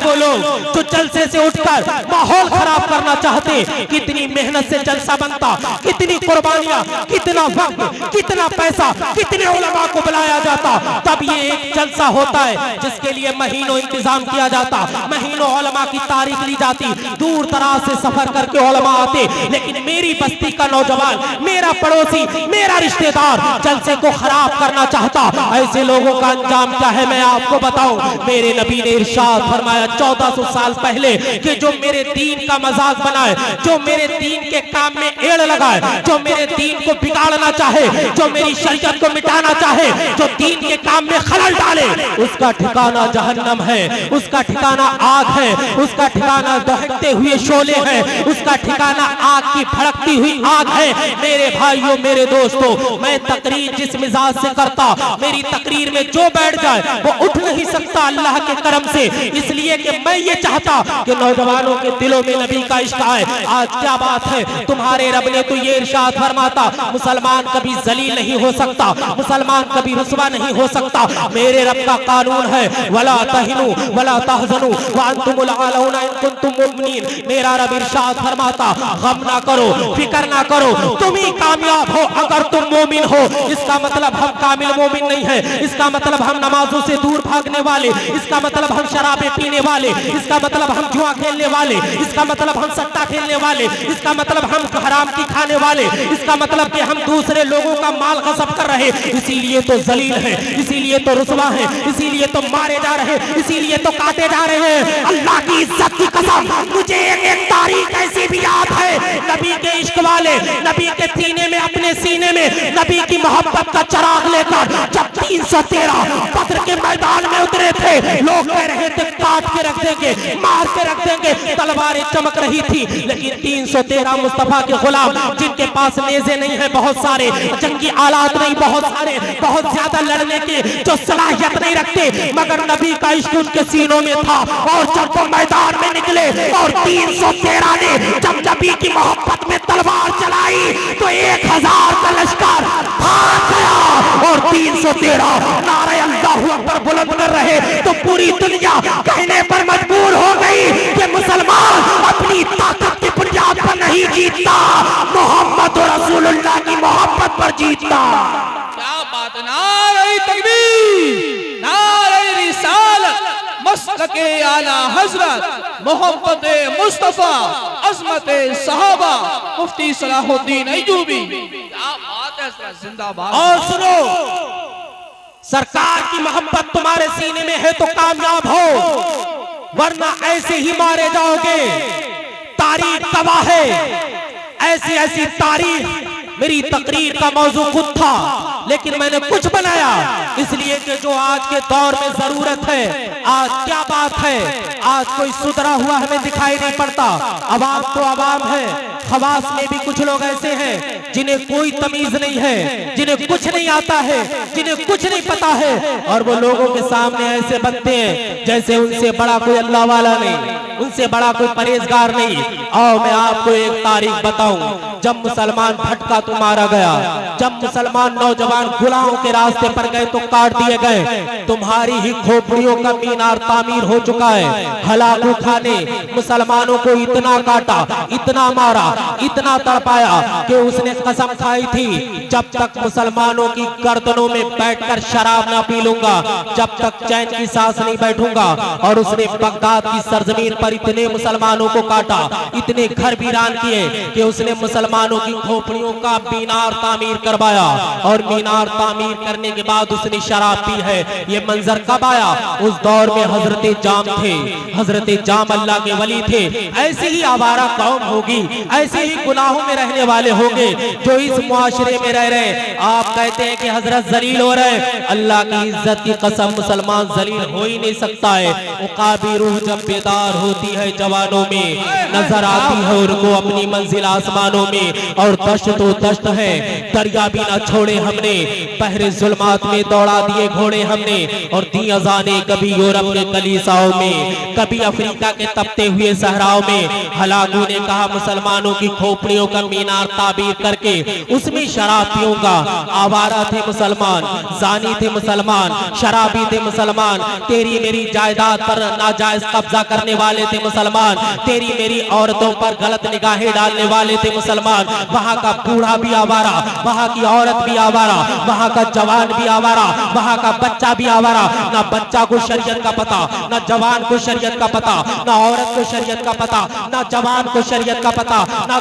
वो लोग जो जलसे से उठकर माहौल खराब करना चाहते। कितनी मेहनत से जलसा बनता, कितनी कुर्बानियां, कितना वक्त, कितना पैसा, कितने उलमा को बुलाया जाता, तब ये एक जलसा होता है जिसके लिए महीनों इंतजाम किया जाता, महीनों उलमा की तारीख ली जाती, दूर दराज से सफर करके उलमा आते। लेकिन मेरी बस्ती का नौजवान, मेरा पड़ोसी, मेरा रिश्तेदार जलसे को खराब करना चाहता। ऐसे लोगों का अंजाम क्या है मैं आपको बताऊं। मेरे नबी ने इरशाद फरमाया 1400 साल पहले कि जो मेरे दीन का मजाक बनाए, जो मेरे दीन के काम में एड़ लगाए, जो मेरे दीन को बिगाड़ना चाहे, जो मेरी शरीयत को मिटाना चाहे, जो दीन के काम में खलल डाले, उसका ठिकाना जहन्नम है, उसका ठिकाना आग है, उसका ठिकाना दहकते हुए शोले है, उसका ठिकाना आग की भड़कती हुई आग है। मेरे भाइयों, मेरे दोस्तों, मैं तकरीर जिस मिजाज से करता, मेरी तकरीर में जो बैठ जाए वो उठ नहीं सकता अल्लाह के करम से, इसलिए कि मैं ये चाहता कि नौजवानों के दिलों में नबी का इश्क आए। आज क्या बात है, तुम्हारे रब ने तो ये इरशाद फरमाता मुसलमान कभी जलील नहीं हो सकता, मुसलमान कभी रुसवा नहीं हो सकता। मेरे रब का कानून है वला तहिनु वला तहजनु व अंतुमुल आलौना इन कुंतुम मुमिनीन। मेरा रब इरशाद फरमाता गम ना करो, फिक्र ना करो, तुम ही कामयाब हो अगर तुम मोमिन हो। इसका मतलब हम कामिल मोमिन नहीं है, इसका मतलब हम नमाजों से दूर भागने वाले, इसका मतलब हम शराबे पीने वाले, इसका मतलब हम जुआ खेलने वाले, इसका मतलब हम सट्टा खेलने वाले, इसका मतलब हम हराम की खाने वाले, इसका मतलब कि हम दूसरे लोगों का माल गसब कर रहे, इसीलिए तो जलील है, इसीलिए तो रुसवा है, इसीलिए तो मारे जा रहे, इसीलिए तो काटे जा रहे हैं। अल्लाह की इज्जत की कसम, मुझे एक तारीख ऐसी भी याद है, नबी के इश्क वाले नबी के सीने में, अपने सीने में नबी की मोहब्बत का चिराग लेकर जब 313 बद्र के मैदान में उतरे थे, लोग कह रहे थे काट के रख देंगे, मार के रख देंगे, तलवारें चमक रही थी, लेकिन 313 मुस्तफा के गुलाम जिनके पास नेज़े नहीं है, बहुत सारे जंगी आलात नहीं, बहुत सारे, बहुत ज्यादा लड़ने की जो सलाहियत नहीं रखते, मगर नबी का इश्क उनके सीनों में था। और जब वो मैदान में निकले और 313 ने जब नबी की मोहब्बत में तलवार चलाई तो 1000 का लश्कर भाग गया और 313 नारे अल्लाहू अकबर बुलंद कर रहे तो पूरी दुनिया कहने पर मजबूर हो गई कि मुसलमान अपनी ताकत की बुनियाद पर नहीं जीतता, मोहम्मद रसूलुल्लाह की मोहब्बत पर जीतता। क्या बात, नारे तकबीर, नारे रिसालत, मसलके आला हजरत, मोहब्बत मुस्तफा, अजमत सहाबा, मुफ्ती सलाहुद्दीन अय्यूबी। क्या बात है, जिंदाबाद। और सुनो, सरकार की मोहब्बत तुम्हारे सीने में है तो कामयाब हो, वरना ऐसे ही मारे जाओगे। तारीख गवाह है, ऐसी ऐसी तारीख। मेरी तकरीर का मौजू खुद था, लेकिन मैंने कुछ बनाया इसलिए कि जो आज के दौर में जरूरत है। आज क्या बात है, आज कोई सुधरा हुआ हमें दिखाई नहीं पड़ता। अवाम तो अवाम है, खवास में भी कुछ लोग ऐसे हैं जिन्हें कोई तमीज नहीं है, जिन्हें कुछ नहीं आता है, जिन्हें कुछ नहीं पता है, और वो लोगों के सामने ऐसे बनते हैं जैसे उनसे बड़ा कोई अल्लाह वाला नहीं, उनसे बड़ा कोई परहेजगार नहीं। और मैं आपको एक तारीख बताऊं, जब मुसलमान भटका तो मारा गया, जब मुसलमान नौजवान गुलामों के रास्ते पर गए तो काट दिए गए। तुम्हारी ही खोपड़ियों का मीनार तामीर हो चुका है। हलाकू खां ने मुसलमानों को इतना काटा, इतना मारा, इतना तड़पाया कि उसने कसम खाई थी जब तक मुसलमानों की गर्दनों में बैठकर शराब ना पी लूंगा, जब तक चैन की सांस नहीं बैठूंगा। और उसने बगदाद की सरजमीन पर इतने मुसलमानों को काटा, इतने घर वीरान किए कि उसने मुसलमानों की खोपड़ियों का मीनार तामीर करवाया। और मीनार तामीर करने के बाद उसने शराब पी है। ये मंजर कब आया? उस दौर में हजरत जाम थे, हजरत जाम अल्लाह के वली थे। ऐसी ही आवारा कौम होगी, ऐसे ही गुनाहों में रहने वाले होंगे जो इस मुआशरे में रह रहे। आप कहते हैं कि हजरत जलील हो रहे, अल्लाह की इज्जत की कसम मुसलमान जलील हो ही नहीं सकता है। उकाबी रूह जब बेदार होती है जवानों में, नजर आती है उनको अपनी मंजिल आसमानों में। और दश्त तो दश्त है, दरिया दरिया भी ना छोड़े हमने, बहरे जुल्मात में दौड़ा दिए घोड़े हमने, और दी अजाने कभी यूरोप के कलीसाओं में, कभी अफ्रीका के तपते हुए सहराओं में। हलाकू ने कहा मुसलमानों की खोपड़ियों का मीनार ताबीर करके उसमें शराब पीऊंगा। आवारा थे मुसलमान, जानी थे मुसलमान, शराबी थे मुसलमान, तेरी मेरी जायदाद पर नाजायज कब्जा करने वाले थे मुसलमान, तेरी मेरी औरतों पर गलत निगाहें डालने वाले थे मुसलमान। वहाँ का बूढ़ा भी आवारा, वहाँ की औरत भी आवारा, वहाँ का जवान भी आवारा, वहाँ का बच्चा भी आवारा। ना बच्चा को शरीयत का पता, ना जवान को शरीयत का पता, ना औरत को शरीयत का पता, ना जवान को शरीयत का पता, ना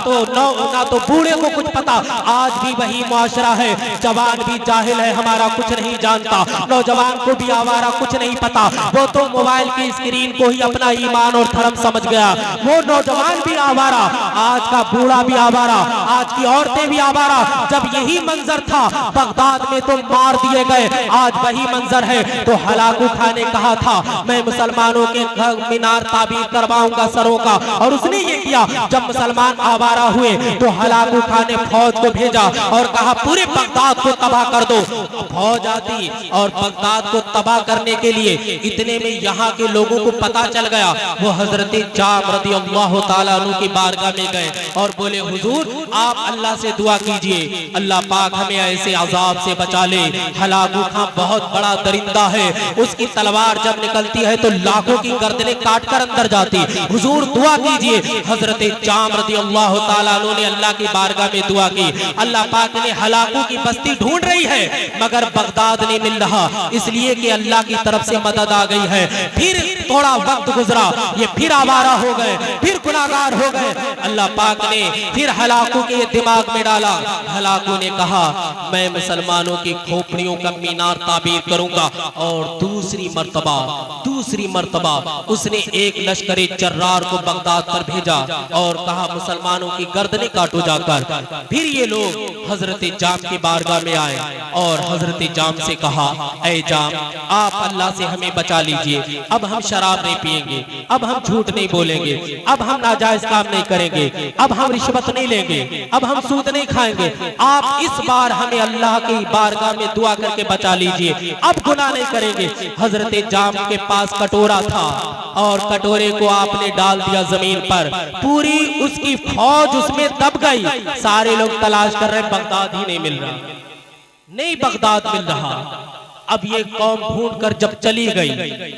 तो बूढ़े को कुछ पता। आज भी वही मुआशरा है, जवान भी जाहिल है, हमारा कुछ नहीं जानता, नौजवान को भी आवारा कुछ नहीं पता। वो तो मोबाइल की स्क्रीन को ही अपना ईमान और धर्म समझ गया। वो नौजवान भी आवारा, आज का बूढ़ा भी आवारा, आज की औरतें भी आवारा। जब यही मंजर था बगदाद में तो मार दिए गए, आज वही मंजर है। तो हलाकू खान ने कहा था मैं मुसलमानों के घर मीनार ताबीर करवाऊंगा सरों का, और उसने ये किया। जब मुसलमान आवारा हुए तो हलाकू खान ने फौज को भेजा और कहा पूरे बगदाद को तबाह कर दो। फौज आती और बगदाद को तबाह करने के लिए, इतने में यहाँ के लोगों को पता चल गया। वो हजरत जाम रज़ियल्लाहु ताला अन्हु की बारगाह में गए और बोले हुजूर आप अल्लाह से दुआ कीजिए, अल्लाह पाक हमें ऐसे अजाब से बचा ले। हलाकू खान बहुत बड़ा दरिंदा है, उसकी तलवार जब निकलती है तो लाखों की गर्दनें काट कर अंदर जाती। हुजूर दुआ कीजिए। हजरत जाम रज़ियल्लाहु ताला अन्हु ने अल्लाह की बारगाह में दुआ की। अल्लाह पाक ने हलाकू की बस्ती ढूंढ रही है मगर बगदाद नहीं मिल रहा, इसलिए कि अल्लाह की तरफ से मदद आ गई है। फिर थोड़ा वक्त गुजरा, ये फिर आवारा हो गए, फिर गुनाहगार हो गए। अल्लाह पाक ने फिर हलाकू के ये दिमाग में डाला। हलाकू ने कहा मैं मुसलमानों की खोपड़ियों का मीनार ताबीर करूंगा। और दूसरी मर्तबा उसने एक लश्करे जर्रार को बगदाद पर भेजा और कहा मुसलमानों की गर्दनें काटो जाकर। फिर ये लोग हजरत जाम की बारगाह में आए और हजरत जाम से कहा ऐ जाम आप अल्लाह से हमें बचा लीजिए, अब हम शराब नहीं पिएंगे, अब हम झूठ नहीं बोलेंगे, अब हम नाजायज काम नहीं करेंगे, अब हम रिश्वत नहीं लेंगे, अब हम सूद नहीं खाएंगे। आप इस बार हमें अल्लाह की बारगाह में दुआ करके बचा लीजिए, अब गुनाह नहीं करेंगे। हजरत जाम के पास कटोरा था और कटोरे को आपने डाल दिया जमीन पर, पूरी उसकी फौज उसमें दब गई। सारे लोग तलाश कर रहे, बगदाद ही नहीं मिल रहा, नहीं बगदाद मिल रहा। अब ये कौम ढूंढ कर जब चली गई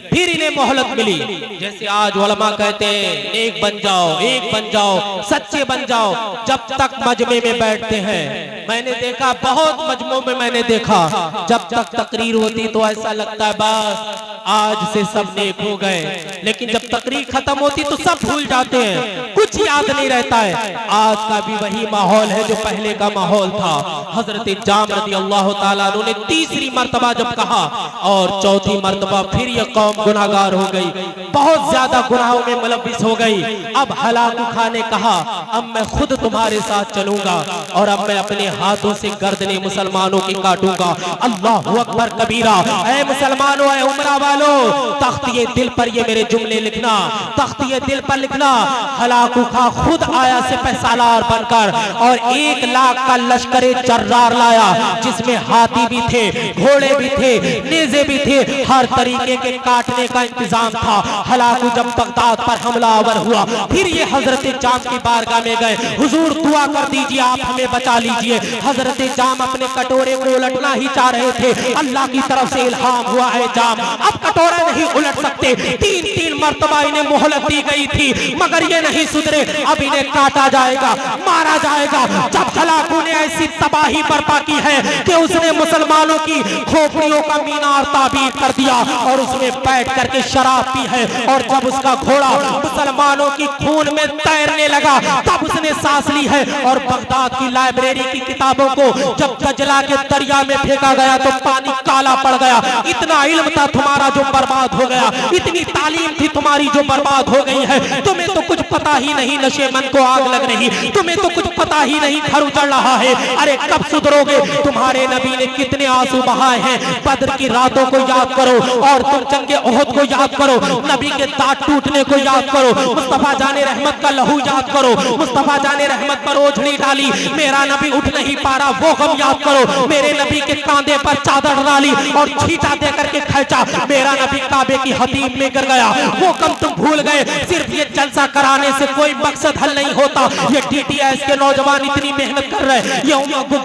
फिर इन्हें मोहलत मिली। जैसे आज उलमा कहते हैं एक बन जाओ, एक बन जाओ, सच्चे बन जाओ। जब तक मजमे में बैठते हैं, मैंने देखा बहुत मजमों में मैंने देखा जब तक तकरीर होती तो ऐसा लगता है बस आज से सब नेक हो गए, लेकिन जब तकरीर खत्म होती तो सब भूल जाते हैं, कुछ याद नहीं रहता है। आज का भी वही माहौल है जो पहले का माहौल था। हजरत जाम रज़ियल्लाहु ताला अन्हु ने तीसरी मर्तबा जब कहा और चौथी मर्तबा फिर ये कौम गुनाहगार हो गई, बहुत ज्यादा गुनाहों में मुलव्विस हो गई। अब हलाकू खान ने कहा अब मैं खुद तुम्हारे साथ चलूंगा और अब मैं अपने हाथों से गर्दनें मुसलमानों की काटूंगा। अल्लाहु अकबर कबीरा। ऐ मुसलमानों, ऐ उमरा वालों, तख्तिए दिल पर ये मेरे जुमले लिखना, तख्तिए दिल पर लिखना। हलाकू खान खुद आया सिपह सालार बनकर और 1 लाख का लश्करे जर्रार लाया, जिसमें हाथी भी थे, घोड़े भी थे, नेज़े भी थे, हर तरीके के काटने का इंतजाम था। हलाकू जब बगदाद पर हमलावर हुआ फिर ये हजरत जाम की बारगाह में गए, हुजूर दुआ कर दीजिए आप हमें बचा लीजिए। हजरत जाम अपने कटोरे को उलटना ही चाह रहे थे, अल्लाह की तरफ से इल्हाम हुआ है जाम अब कटोरा नहीं उलट सकते। 3 मर्तबा इन्हें मोहलत दी गई थी मगर ये नहीं सुधरे, अब इन्हें काटा जाएगा, मारा जाएगा। जब हलाकू ने ऐसी तबाही बर्पा की है कि उसने मुसलमानों की खोपड़ियों का मीनार ताबीर कर दिया और उसमें बैठ करके शराब पी है। और जब उसका घोड़ा मुसलमानों की खून में तैरने लगा तब उसने सांस ली है। और बगदाद की लाइब्रेरी की किताबों को जब दजला के दरिया में फेंका गया तो पानी काला पड़ गया। इतना इल्म था तुम्हारा जो बर्बाद हो गया, इतनी तालीम थी तुम्हारी जो बर्बाद हो गई है। तुम्हें तो कुछ पता ही नहीं, नशे मन को आग लग रही, तुम्हें तो कुछ पता ही नहीं, घर उजड़ रहा है। अरे कब सुधरोगे? तुम्हारे नबी ने कितने आंसू बहाए हैं। बद्र की रातों को याद करो और तुम जंगे ओहद को याद करो, नबी के दांत टूटने को याद करो, मुस्तफा जाने रहमत का लहू याद करो। मुस्तफा जाने रहमत पर ओझड़ी डाली, मेरा नबी उठ नहीं नहीं पा रहा वो गम याद करो। मेरे नबी के कांधे पर चादर डाली और छींटा दे करके खींचा, मेरा नबी काबे की हदीम में गिर गया। वो गम तुम भूल गए। सिर्फ ये जलसा कराने से कोई मकसद हल नहीं होता। ये DTS के नौजवान इतनी मेहनत कर रहे, ये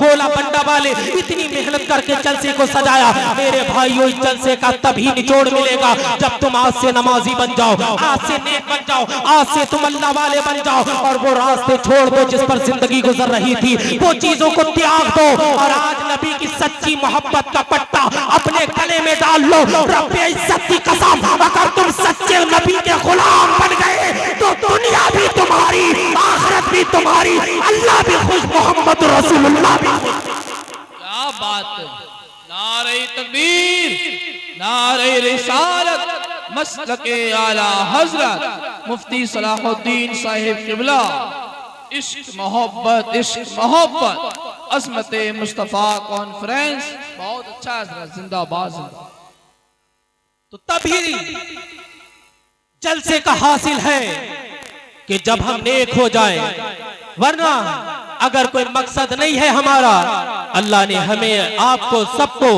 गोला बंडा वाले इतनी मेहनत करके जलसे को सजाया। मेरे भाइयों, इस जलसे का तभी निचोड़ मिलेगा जब तुम आज से नमाजी बन जाओ, आज से नेक बन जाओ, आज से तुम अल्लाह वाले बन जाओ और वो रास्ते छोड़ दो जिस पर जिंदगी गुजर रही थी, वो चीजों को त्याग दो और आज नबी की सच्ची मोहब्बत का पट्टा अपने गले में डाल लो। रब्बे इज्जत की कसम, अगर तुम सच्चे नबी के गुलाम बन गए तो दुनिया भी तुम्हारी, आखिरत भी तुम्हारी, अल्लाह भी खुश, मोहम्मद रसूलुल्लाह भी खुश। क्या बात, नारे तकबीर, नारे रिसालत, मसलके आला हजरत मुफ्ती सलाहुद्दीन साहिब किबला। इश्क मोहब्बत, इश्क मोहब्बत, अज़मत मुस्तफ़ा कॉन्फ्रेंस। बहुत अच्छा है, जिंदाबाद जिंदाबाद। तो तभी जलसे का हासिल है कि जब हम नेक हो जाएं, वरना अगर कोई मकसद नहीं है हमारा, अल्लाह ने हमें आपको सबको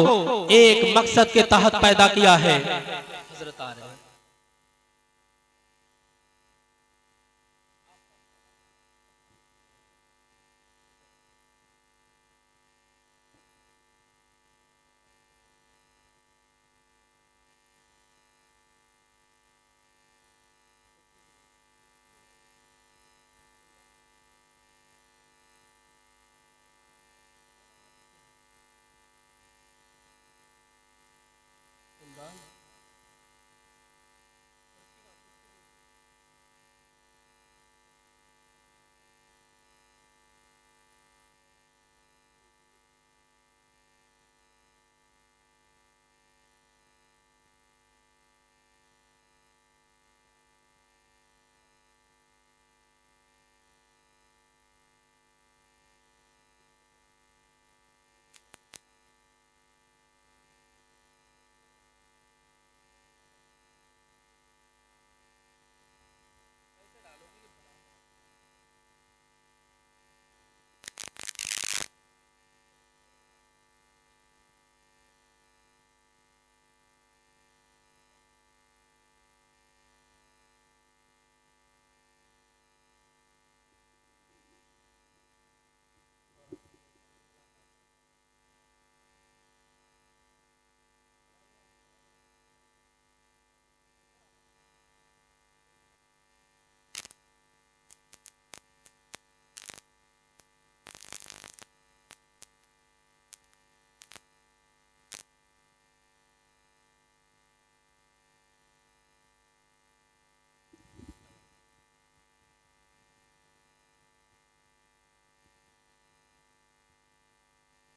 एक मकसद के तहत पैदा किया है। हज़रत आ रहे हैं।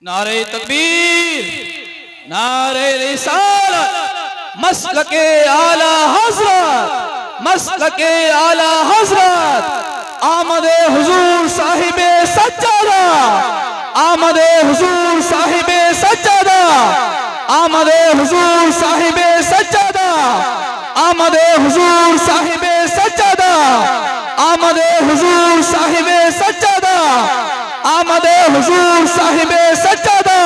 नारे तकबीर, नारे रिसालत, मसलके आला हजरत, मसलके आला हजरत, आमदे हुजूर साहिबे सज्जादा, आमदे हुजूर साहिबे सज्जादा, आमदे हुजूर साहिबे सज्जादा, आमदे हुजूर साहिबे सज्जादा, आमदे हुजूर साहिबे सज्जादा, आमदे हुजूर साहिबे सज्जादा।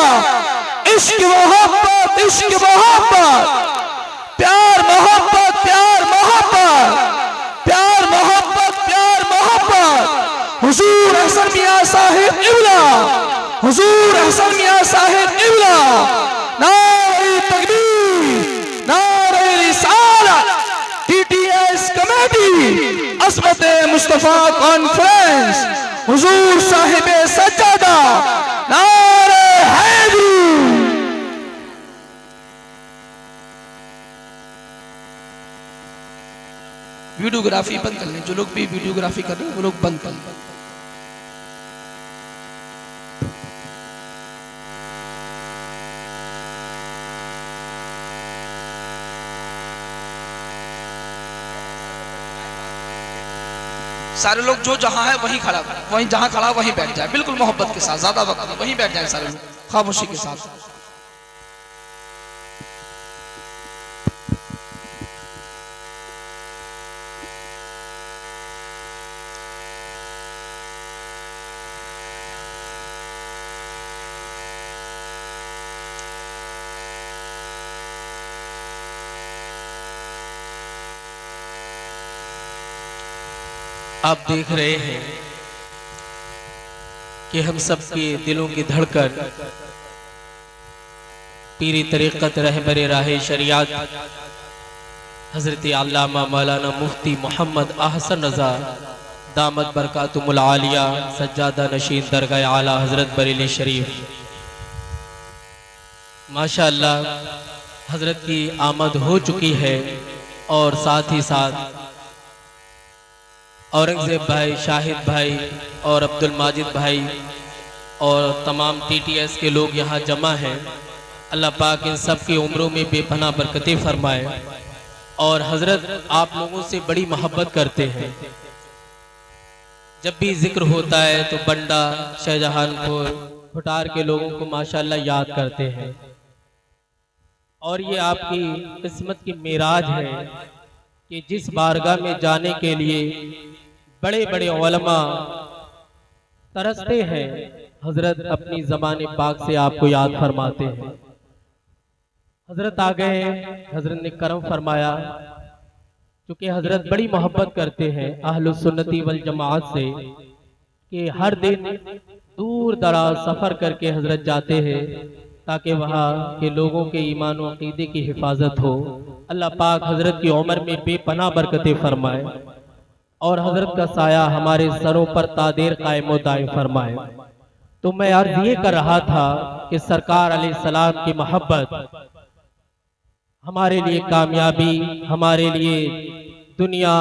इश्क मोहब्बत, इश्क मोहब्बत, प्यार मोहब्बत, प्यार मोहब्बत, प्यार मोहब्बत, प्यार मोहब्बत। हुजूर अहसन मियां साहिब इब्ला, हुजूर अहसन मियां साहिब इब्ला। नारे तकबीर, नारे रिसालत, DTS कमेटी, अज़मत मुस्तफ़ा कॉन्फ्रेंस, हुजूर साहिबे सज्जादा, नारे हैदरी। वीडियोग्राफी बंद कर लें, जो लोग भी वीडियोग्राफी कर रहे हैं वो लोग बंद कर लें। सारे लोग जो जहां है वहीं खड़ा, वहीं जहां खड़ा वहीं बैठ जाए, बिल्कुल मोहब्बत के साथ, ज्यादा वक्त नहीं, वहीं बैठ जाए सारे लोग खामोशी के साथ। आप देख रहे हैं कि हम सबके दिलों की धड़कन पीरी तरीक़त रहबरे राह शरीयत हज़रत अल्लामा मौलाना मुफ्ती मोहम्मद अहसन रज़ा दामत बरकातुहुल आलिया सज्जादा नशीन दरगाह आला हज़रत बरेली शरीफ। माशाअल्लाह हज़रत की आमद हो चुकी है और साथ ही साथ औरंगजेब भाई, शाहिद भाई और अब्दुल माजिद भाई और तमाम TTS के लोग यहाँ जमा हैं। अल्लाह पाक इन सब की उम्रों में बेपनाह बरकतें फरमाए। और हजरत आप लोगों से बड़ी मोहब्बत करते हैं। जब भी जिक्र होता है तो बंडा, शाहजहानपुर, खुटार के लोगों को माशाअल्लाह याद करते हैं। और ये आपकी किस्मत की मेराज है कि जिस बारगाह में जाने के लिए बड़े बड़े उलमा तरसते हैं, हजरत अपनी ज़बान पाक से आपको याद फरमाते हैं। हजरत आ गए, हजरत ने करम फरमाया, क्योंकि हजरत बड़ी मोहब्बत करते हैं अहलुस सुन्नती वल जमाअत से, कि हर दिन दूर दराज सफ़र करके हजरत जाते हैं ताकि वहाँ के लोगों के ईमान व अक़ीदे की हिफाजत हो। अल्लाह पाक हजरत की उम्र में बेपनाह बरकतें फरमाए और हजरत का साया हमारे सरों पर तादेर कायम दायम फरमाए। तो मैं अर्ज ये कर रहा था कि सरकार अलैहिस्सलाम की मोहब्बत हमारे लिए कामयाबी, हमारे लिए दुनिया,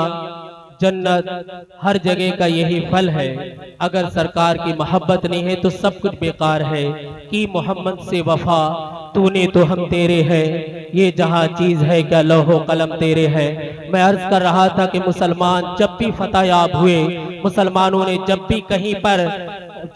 जन्नत, हर जगह का यही फल है। अगर सरकार की मोहब्बत नहीं है तो सब कुछ बेकार है। कि मोहम्मद से वफा तूने तो हम तेरे है, ये जहाँ चीज है क्या लौहो कलम तेरे है। मैं अर्ज कर रहा था कि मुसलमान जब भी फतहयाब हुए, मुसलमानों ने जब भी कहीं पर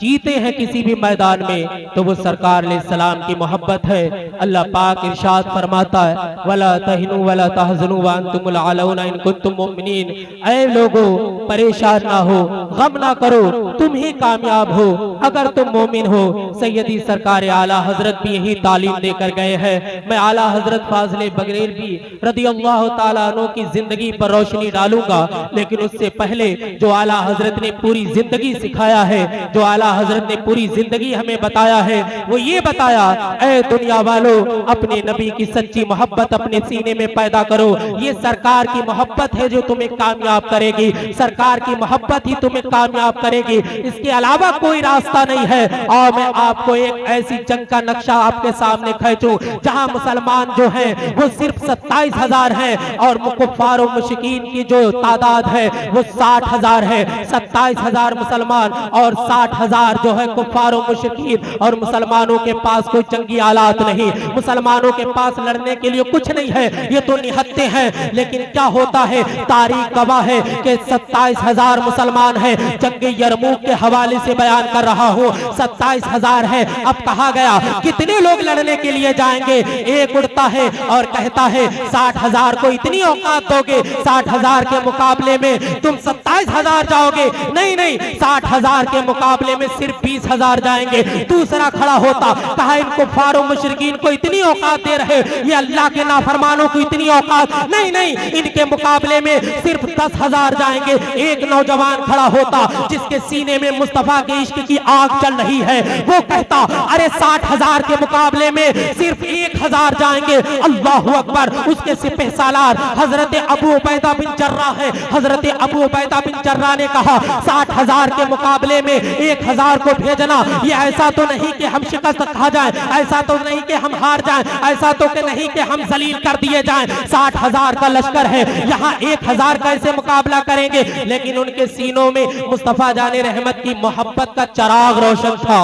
जीते हैं किसी भी मैदान में, तो वो सरकार अलैहिस्सलाम की मोहब्बत है। अल्लाह पाक इरशाद फरमाता है, वला तहिनु वला तहज़नु व अंतुमुल आलौना इन कुंतुम मुमिनीन। ऐ लोगो परेशान ना हो, गम ना करो, तुम ही कामयाब हो अगर तुम मोमिन हो। सैयदी सरकार आला हजरत भी यही तालीम देकर गए हैं। मैं आला हजरत फाज़िले बरेलवी रज़ियल्लाहु ताला अन्हु की जिंदगी पर रोशनी डालूंगा, लेकिन उससे पहले जो आला हजरत ने पूरी जिंदगी सिखाया है, जो आला हजरत ने पूरी जिंदगी हमें बताया है, वो ये बताया, ऐ दुनिया वालों अपने नबी की सच्ची मोहब्बत अपने सीने में पैदा करो। ये सरकार की मोहब्बत है जो तुम्हें कामयाब करेगी, सरकार की मोहब्बत ही तुम्हें कामयाब करेगी, इसके अलावा कोई रास्ता नहीं है। और मैं आपको एक ऐसी जंग का नक्शा आपके सामने खींचूं जहां मुसलमान जो हैं वो सिर्फ 27,000 हैं और कुफ्फार और मुशरिकीन की जो तादाद है वो 60,000 है। 27,000 मुसलमान और 60,000 जो है कुफ्फार और मुशरिकीन, और मुसलमानों के पास कोई जंगी आलात नहीं, मुसलमानों के पास लड़ने के लिए कुछ नहीं है, ये तो निहत्ते हैं। लेकिन क्या होता है, तारीख गवाह है कि 27,000 मुसलमान हैं। जंग यरमूक के हवाले से बयान कर रहा हूँ, 27,000 है। अब कहा गया कितने लोग लड़ने के लिए जाएंगे? एक उड़ता है और कहता है 60,000 को इतनी औकात दोगे, 60,000 के मुकाबले में तुम 27,000 जाओगे? नहीं नहीं, 60,000 के मुकाबले में सिर्फ 20,000 जाएंगे। दूसरा खड़ा होता, कहा इन कुफ्फार और मुशरिकीन को इतनी औकात दे रहे, ये अल्लाह के नाफरमानों को इतनी औकात नहीं नहीं, इनके मुकाबले में सिर्फ 10,000 जाएंगे। एक नौजवान खड़ा होता जिसके सीने में मुस्तफा के इश्क की आग चल रही है, वो कहता अरे 60,000 के मुकाबले में सिर्फ 1,000 जाएंगे। अल्लाहु अकबर। उसके सिपह सालार हजरत अबू उबैदा बिन जर्रा है। हजरत अबू उबैदा बिन जर्रा ने कहा 60,000 के मुकाबले में 1,000 को भेजना, ये ऐसा तो नहीं कि हम शिकस्त खा जाएं, ऐसा तो नहीं कि हम हार जाएं, ऐसा तो कि नहीं कि हम जलील कर दिए जाएं। 60,000 का लश्कर है, यहाँ 1,000 कैसे मुकाबला करेंगे? लेकिन उनके सीनों में मुस्तफा जाने रहमत की मोहब्बत का चिराग रोशन था,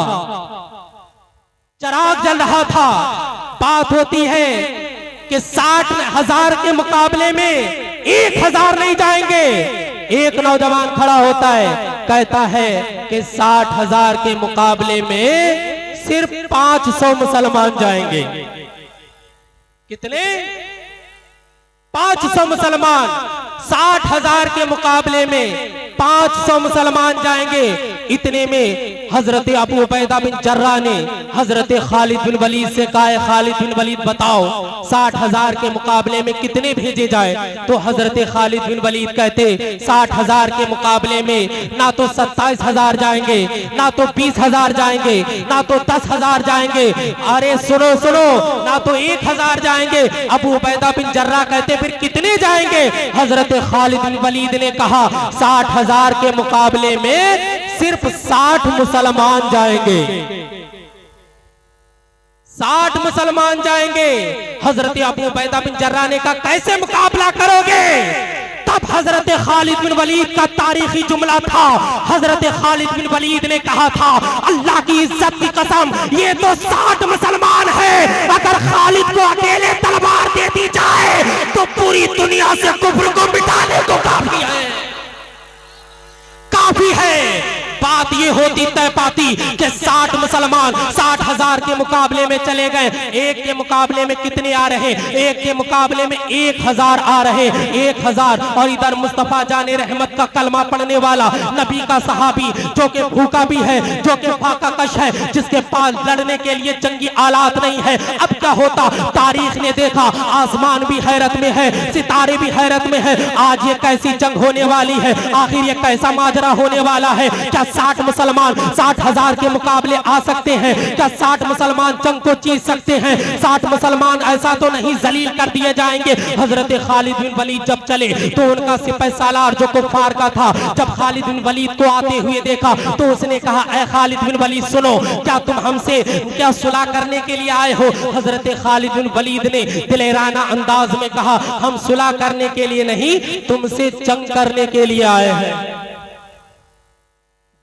चिराग जल रहा था। बात होती है कि 60,000 के मुकाबले में 1,000 नहीं जाएंगे। एक नौजवान खड़ा होता है, कहता है कि 60,000 के मुकाबले में सिर्फ 500 मुसलमान जाएंगे। कितने? 500 मुसलमान। 60,000 के मुकाबले में 500 मुसलमान जाएंगे। इतने में हजरत अबू उबैदा बिन जर्रा ने हजरत खालिद बिन वलीद से कहा, खालिद बिन वलीद बताओ 60,000 के मुकाबले में कितने भेजे जाए? तो हजरत खालिद बिन वलीद कहते 60,000 के मुकाबले में ना तो 27,000 जाएंगे, ना तो 20,000 जाएंगे, ना तो 10,000 जाएंगे। अरे सुनो सुनो, ना तो 1,000 जाएंगे। अबू उबैदा बिन जर्रा कहते फिर कितने जाएंगे? हजरत खालिद बिन वलीद ने कहा 60,000 के मुकाबले में सिर्फ 60 मुसलमान जाएंगे, 60 मुसलमान जाएंगे। हजरत अबू उबैदा बिन जर्रा ने कहा कैसे मुकाबला करोगे? तब हजरत खालिद बिन वलीद का तारीखी जुमला था। हजरत खालिद बिन वलीद ने कहा था, अल्लाह की इज्जत की कसम, ये तो 60 मुसलमान है। अगर खालिद को अकेले तलवार दे दी जाए तो पूरी दुनिया से कुफ्र को मिटाने को काफी है, काफी है। बात ये होती तय पाती कि 60 मुसलमान 60,000 के मुकाबले में चले गए। एक के मुकाबले में कितने आ रहे? एक के मुकाबले में 1,000 आ रहे, 1,000। और इधर मुस्तफा जाने रहमत का कलमा पढ़ने वाला नबी का सहाबी, जो कि भूखा भी है, जो कि फाका कश है, जिसके पास लड़ने के लिए जंगी आलात नहीं है। अब क्या होता? तारीख ने देखा, आसमान भी हैरत में है, सितारे भी हैरत में है। आज ये कैसी जंग होने वाली है? आखिर ये कैसा माजरा होने वाला है? क्या 60 मुसलमान 60,000 के मुकाबले आ सकते हैं? क्या 60 मुसलमान जंग को जीत सकते हैं? 60 मुसलमान ऐसा तो नहीं जलील कर दिए जाएंगे। हजरत खालिद बिन वलीद जब चले तो उनका सिपह सालार जो कुफार का था, जब खालिद बिन वलीद को आते हुए देखा तो उसने कहा, ऐ खालिद बिन वलीद सुनो, क्या तुम हमसे क्या सुलह करने के लिए आए हो? हजरत खालिद बिन वलीद ने दिलेराना अंदाज में कहा, हम सुलह करने के लिए नहीं, तुमसे जंग करने के लिए आए हैं,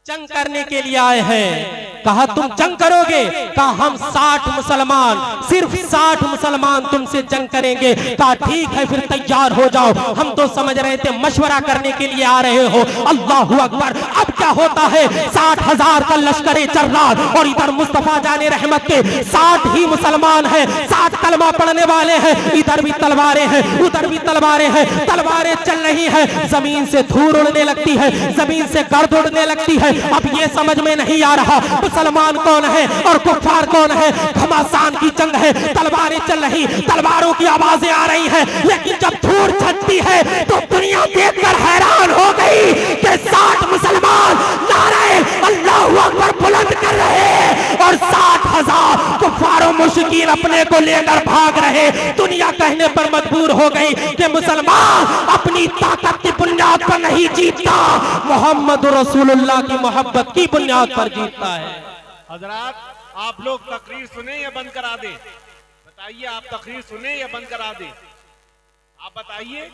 जंग करने के लिए आए हैं। कहा तुम जंग करोगे? कहा हम 60 मुसलमान, सिर्फ 60 मुसलमान तुमसे जंग करेंगे। कहा ठीक है फिर तैयार हो जाओ, हम तो समझ रहे थे मशवरा करने के लिए आ रहे हो। अल्लाहु अकबर। अब क्या होता है? 60,000 का लश्कर जर्रार और इधर मुस्तफा जाने रहमत के 60 ही मुसलमान हैं, 60 कलमा पढ़ने वाले हैं। इधर भी तलवारें हैं, उधर भी तलवारें हैं, तलवारें चल रही हैं। जमीन से धूल उड़ने लगती है, जमीन से गर्द उड़ने लगती है। अब ये समझ में नहीं आ रहा मुसलमान कौन है और कुफार कौन है। घमासान की जंग है, तलवारें चल रही, तलवारों की आवाजें आ रही हैं। लेकिन जब धूल छटती है तो दुनिया देखकर हैरान हो गई कि 60 मुसलमान नारे अल्लाहु अकबर बुलंद कर रहे हैं और 60,000 कुफारों मुश्किन अपने को लेकर भाग रहे। दुनिया कहने पर मजबूर हो गई कि मुसलमान अपनी ताकत की बुनियाद पर नहीं जीतता, मोहम्मद रसूलुल्लाह की मोहब्बत की बुनियाद पर जीतता है। हजरात, आप लोग तकरीर सुने या बंद करा दे? बताइए, आप तकरीर सुने या बंद करा दे? आप बताइए।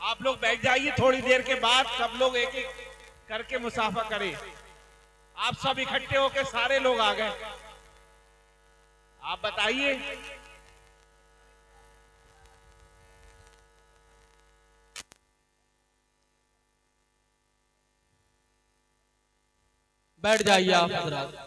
आप लोग बैठ जाइए, थोड़ी देर के बाद सब लोग एक एक करके मुसाफा करें। आप सब इकट्ठे होके सारे लोग आ गए। आप बताइए। बैठ जाइए आप हजरात।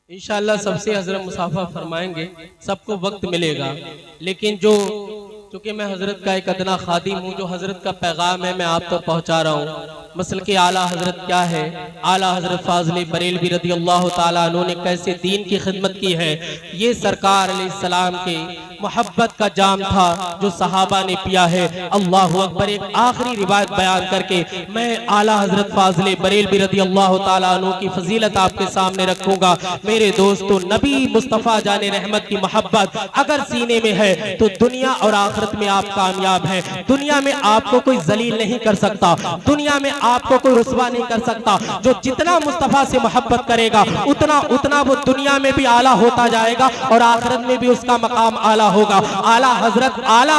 इंशाअल्लाह सबसे हजरत मुसाफा फरमाएंगे, सबको वक्त मिलेगा। लेकिन चूंकि मैं हजरत का एक अदना खादिम हूँ, जो हजरत का पैगाम है मैं आप तक पहुँचा रहा हूँ। मसल के आला हजरत क्या है? आला हजरत फाज़िल बरेलवी रज़ी अल्लाह ताला अन्हु ने कैसे दीन की खिदमत की है, ये सरकार अलैहिस्सलाम के मोहब्बत का जाम था जो सहाबा ने पिया है। अल्लाहु अकबर। एक आखिरी रिवायत बयान करके मैं आला हजरत फाज़िल बरेलवी रज़ी अल्लाह ताला अन्हु की फजीलत आपके सामने रखूंगा। मेरे दोस्तों, नबी मुस्तफ़ा जाने रहमत की मोहब्बत अगर सीने में है तो दुनिया और आखिरत में आप कामयाब हैं। दुनिया में आपको कोई जलील नहीं कर सकता, दुनिया में आपको कोई रुसवा नहीं कर सकता। जो जितना मुस्तफ़ा से मोहब्बत करेगा उतना उतना वो दुनिया में भी आला होता जाएगा और आखिरत में भी उसका मकाम आला होगा। आला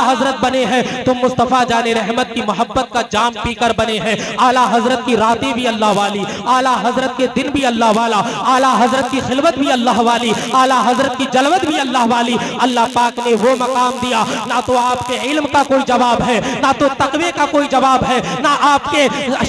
हजरत बने हैं तो मुस्तफ़ा जाने रहमत की मोहब्बत का जाम पीकर बने हैं। आला हजरत की रातें भी अल्लाह वाली, आला हजरत के दिन भी अल्लाह वाला, आला हजरत की खिलवत भी अल्लाह वाली, आला हजरत की जलवत भी अल्लाह वाली। अल्लाह पाक ने वो मकाम दिया, ना तो आपके इल्म का कोई जवाब है, ना तो तकवे का कोई जवाब है, ना आपके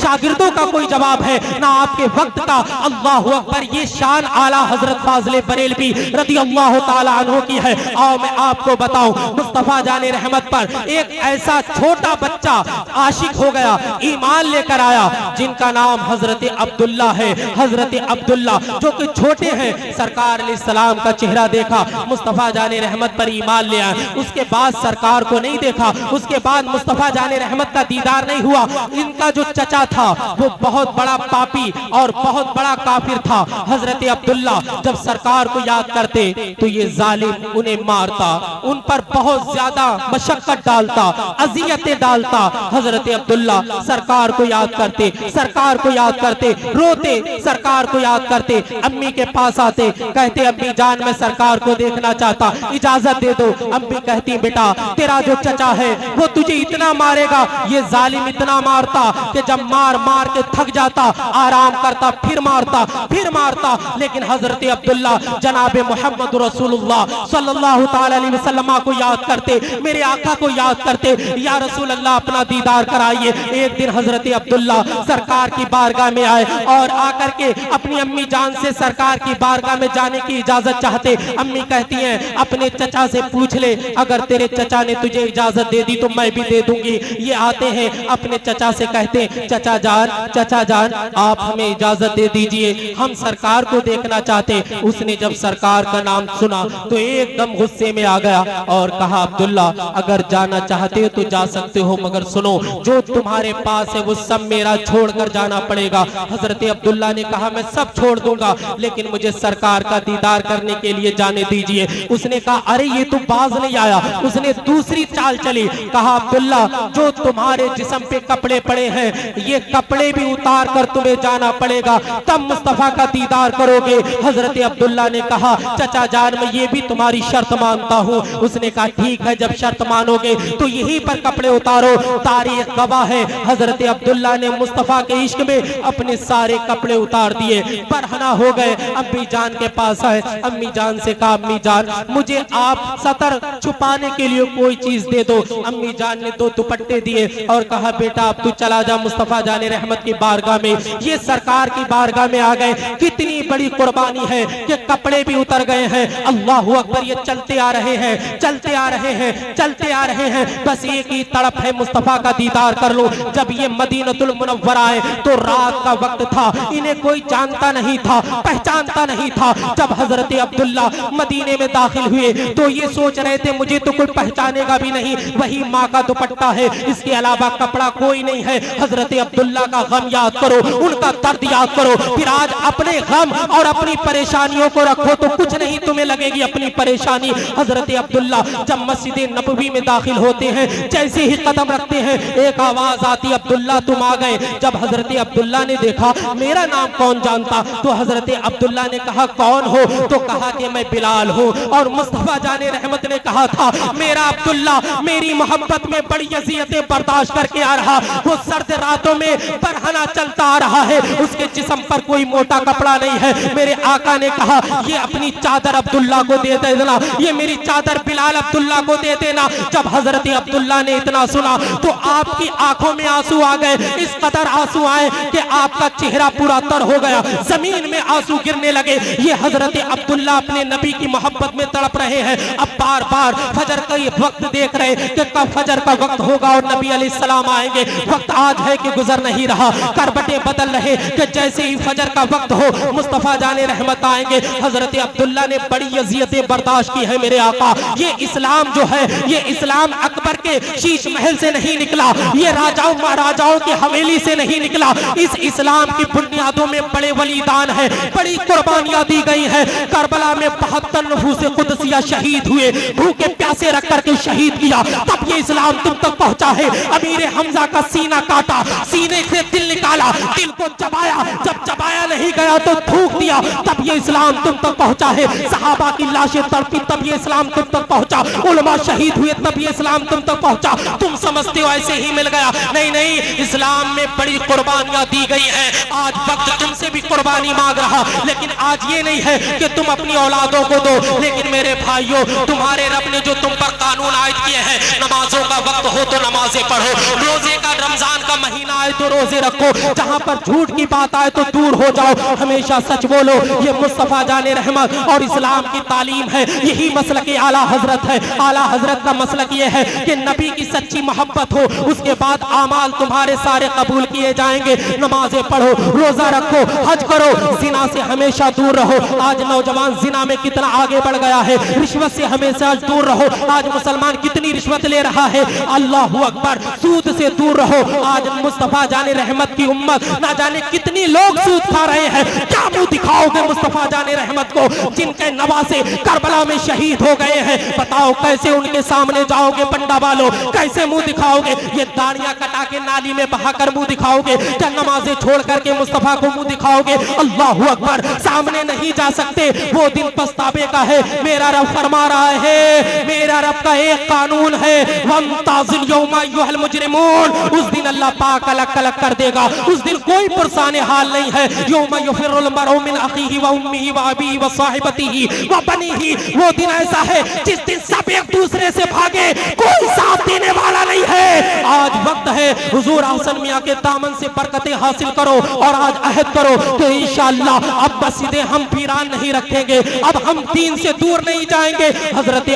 शागिर्दों का कोई जवाब है ना आपके वक्त का। अल्लाह अकबर, ये शान आला हजरत फाज़िल बरेलवी रज़ी अल्लाह ताला अन्हु की है। आओ मैं आपको बताऊं, मुस्तफा जाने रहमत पर एक ऐसा छोटा बच्चा आशिक हो गया, ईमान लेकर आया, जिनका नाम हजरत अब्दुल्ला है। हजरत अब्दुल्ला जो कि छोटे हैं, सरकार अलैहिस्सलाम का चेहरा देखा, मुस्तफा जाने रहमत पर ईमान ले आए। उसके बाद सरकार को नहीं देखा, उसके बाद मुस्तफा जाने रहमत का दीदार नहीं हुआ। इनका जो चचा था वो बहुत बड़ा पापी और बहुत बड़ा काफिर था। हजरत अब्दुल्ला जब सरकार को याद करते तो ये जालिम उन्हें मारता, उन पर बहुत ज्यादा मशक्कत डालता, अजियतें डालता। हजरत अब्दुल्ला सरकार को याद करते, सरकार को याद करते, रोते, सरकार को याद करते, अम्मी के पास आते, कहते अम्मी जान मैं सरकार को देखना चाहता, इजाजत दे दो। अम्मी कहती बेटा तेरा जो चचा है वो तुझे इतना मारेगा, ये जालिम इतना मारता कि जब मार मार के थक जाता, आराम करता, फिर मारता, फिर मारता। लेकिन हजरत अब्दुल्ला जनाब मोहम्मद रसूलुल्लाह सल्लल्लाहु ताला अलैहि वसल्लम को याद करते, मेरे आका को याद करते, या रसूल अल्लाह अपना दीदार कराइए। एक दिन हजरत अब्दुल्ला सरकार की बारगाह में आए और आकर के अपनी अम्मी जान से सरकार की बारगाह में जाने की इजाजत चाहते। अम्मी कहती हैं अपने चचा से पूछ ले, अगर तेरे चचा ने तुझे इजाजत दे दी तो मैं भी दे दूंगी। ये आते हैं अपने चचा से कहते हैं चचा जान आप हमें इजाजत दे दीजिए, हम सरकार को देखना चाहते। उसने जब सरकार का नाम सुना तो एकदम गुस्से में आ गया और कहा अब्दुल्ला अगर जाना चाहते हो तो जा सकते हो, मगर सुनो जो तुम्हारे पास है वो सब मेरा छोड़कर जाना पड़ेगा। हजरत अब्दुल्ला ने कहा मैं सब छोड़ दूंगा लेकिन मुझे सरकार का दीदार करने के लिए जाने दीजिए। उसने कहा अरे ये तो बाज नहीं आया। उसने दूसरी चाल चली, कहा अब्दुल्ला जो तुम्हारे जिस्म पे कपड़े पड़े हैं ये कपड़े भी उतार कर तुम्हें जाना पड़ेगा, तब मुस्तफा का दीदार करोगे। हजरत अब्दुल्ला ने कहा चचा जान मैं ये भी तुम्हारी शर्त मानता हूँ। उसने कहा ठीक है, जब शर्त मानोगे तो यहीं पर कपड़े उतारो। तारीख गवाह है हजरत अब्दुल्ला ने मुस्तफा के इश्क में अपने सारे कपड़े उतार दिए, बरहना हो गए। अम्मी जान के पास आए, अम्मी जान से कहा अम्मी जान मुझे आप सतर छुपाने के लिए कोई चीज दे दो। अम्मी जान ने 2 दुपट्टे दिए और कहा बेटा अब तू चला जा मुस्तफा जाने रहमत की बारगाह में। ये सरकार की बारगाह में आ गए, कितनी बड़ी कुर्बानी है कि कपड़े भी उतर गए हैं। अल्लाह अकबर, ये चलते आ रहे हैं, चलते आ रहे हैं, चलते आ रहे हैं, बस एक ही तड़प है मुस्तफा का दीदार कर लो। जब ये मदीनतुल मुनव्वरा आए तो रात का वक्त था, इन्हें कोई जानता नहीं था, पहचानता नहीं था। जब हजरत अब्दुल्ला मदीने में दाखिल हुए तो ये सोच रहे थे मुझे तो कोई पहचानेगा भी नहीं, वही माँ का दुपट्टा है, इसके अलावा कपड़ा कोई नहीं है। हजरत अब्दुल्ला का गम याद करो, उनका दर्द याद करो, फिर आज अपने गम और अपनी परेशानियों को रखो तो कुछ नहीं तुम्हें लगेगी अपनी परेशानी। हजरत अब्दुल्ला जब मस्जिद नबवी में दाखिल होते हैं, जैसे ही कदम रखते हैं एक आवाज आती अब्दुल्ला तुम आ गए। जब हजरत अब्दुल्ला ने देखा मेरा नाम कौन जानता, तो हजरत अब्दुल्ला ने कहा कौन हो, तो कहा कि मैं बिलाल हूँ। और मुस्तफा जाने रहमत ने कहा था मेरा अब्दुल्ला मेरी मोहब्बत में बड़ी अज़ियतें बर्दाश्त करके आ रहा, वो सर्द रातों में बरहना चलता आ रहा है, उसके जिस्म पर कोई मोटा कपड़ा नहीं है। मेरे आका ने कहा ये अपनी चादर अब्दुल्ला को दे देना, ये मेरी चादर बिलाल अब्दुल्ला को दे देना। जब हजरत अब्दुल्ला ने इतना सुना तो आपकी आंखों में आंसू आ गए, इस कदर आंसू आए कि आपका चेहरा पूरा तर हो गया, जमीन में आंसू गिरने लगे। ये हजरत अब्दुल्ला अपने नबी की मोहब्बत में तड़प रहे हैं। अब बार बार फजर का ये वक्त देख रहे कि कब फजर का वक्त होगा और नबी अलैहिस्सलाम आएंगे। वक्त आज है कि गुजर नहीं रहा, करबटे बदल रहे कि जैसे ही फजर का वक्त हो मुस्तफा जाने रहमत आएंगे। हजरत अब्दुल्ला ने बड़ी अज़ियतें बर्दाश्त की है मेरे आका। ये इस्लाम जो है ये इस्लाम अकबर के शीश महल से नहीं निकला, ये राजाओं महाराजाओं की हवेली से नहीं निकला। इस इस्लाम की बुनियादों में बड़े बलिदान है, बड़ी कुर्बानियां दी गई है। करबला में 72 नफूसे कुदसिया शहीद हुए, भूखे प्यासे रख करके शहीद किया, तब ये इस्लाम तुम तक पहुंचा है। अमीर हमजा का सीना काटा, सीने से दिल निकाला, दिल को चबाया, जब चबाया नहीं गया तो थूक दिया, तब ये इस्लाम तुम तक पहुंचा है। सहाबा की लाशें तड़पी, तब ये इस्लाम तुम तक पहुंचा। उलमा शहीद हुए, तब ये इस्लाम तुम तक पहुंचा। तुम समझते हो ऐसे ही मिल गया, नहीं नहीं, इस्लाम में बड़ी कुर्बानियां दी गई हैं। आज वक्त तुमसे भी कुर्बानी मांग रहा, लेकिन आज ये नहीं है कि तुम अपनी औलादों को दो। लेकिन मेरे भाइयों, तुम्हारे रब ने जो तुम पर कानून आयद किए हैं, नमाजों का वक्त हो तो नमाजें पढ़ो, रोजे का रमजान का महीना आए तो रोजे रखो, जहां पर झूठ की बात आए तो दूर हो जाओ, हमेशा सच बोलो। ये मुस्तफा जाने रहमत और इस्लाम की तालीम है, यही मसलक आला हजरत है। आला हजरत का मसलक ये है कि नबी की सच्ची मोहब्बत हो, उसके बाद आमाल तुम्हारे सारे कबूल किए जाएंगे। नमाजें पढ़ो, रोजा रखो, हज करो, जिना से हमेशा दूर रहो। आज नौजवान जिना में कितना आगे बढ़ गया है, रिश्वत से हमेशा दूर रहो। आज मुसलमान कितनी रिश्वत ले रहा है, अल्लाहू अकबर। सूद से दूर रहो। आज मुस्तफा जाने रहमत की उम्मत ना जाने कितनी लोग सूद खा रहे हैं। क्या मुंह दिखाओगे मुस्तफा जाने रहमत को, जिनके नवासे करबला में शहीद हो गए हैं? बताओ कैसे उनके सामने जाओगे पंडा वालों, कैसे मुंह दिखाओगे? ये दाढ़ियां कटा के नाली में बहाकर मुंह दिखाओगे? क्या नमाजें छोड़ करके मुस्तफा को मुंह दिखाओगे? अल्लाहू अकबर। सामने नहीं जा सकते, वो दिन पछतावे का है। मेरा रब फरमा रहा है, मेरा रब का एक कानून है, वमताज़िल यौमा अय्युहल मुजरिमून। उस दिन अल्लाह पाक अलग अलग कर देगा। उस दिन कोई पुरसाने हाल नहीं है। यौमा युफिरुल मरउ मिन अखीही व उम्मिही व अबीही व साहिबतिही व बनीही। वो दिन ऐसा है जिस दिन सब एक दूसरे से भागे, कोई साथ देने वाला नहीं है। आज वक्त है हुजूर हसन मियां के दामन से बरकतें हासिल करो और आज अहद करो कि इंशाअल्लाह अब मस्जिदें हम वीरान नहीं रखेंगे, अब हम दीन से दूर नहीं जाएंगे। हजरत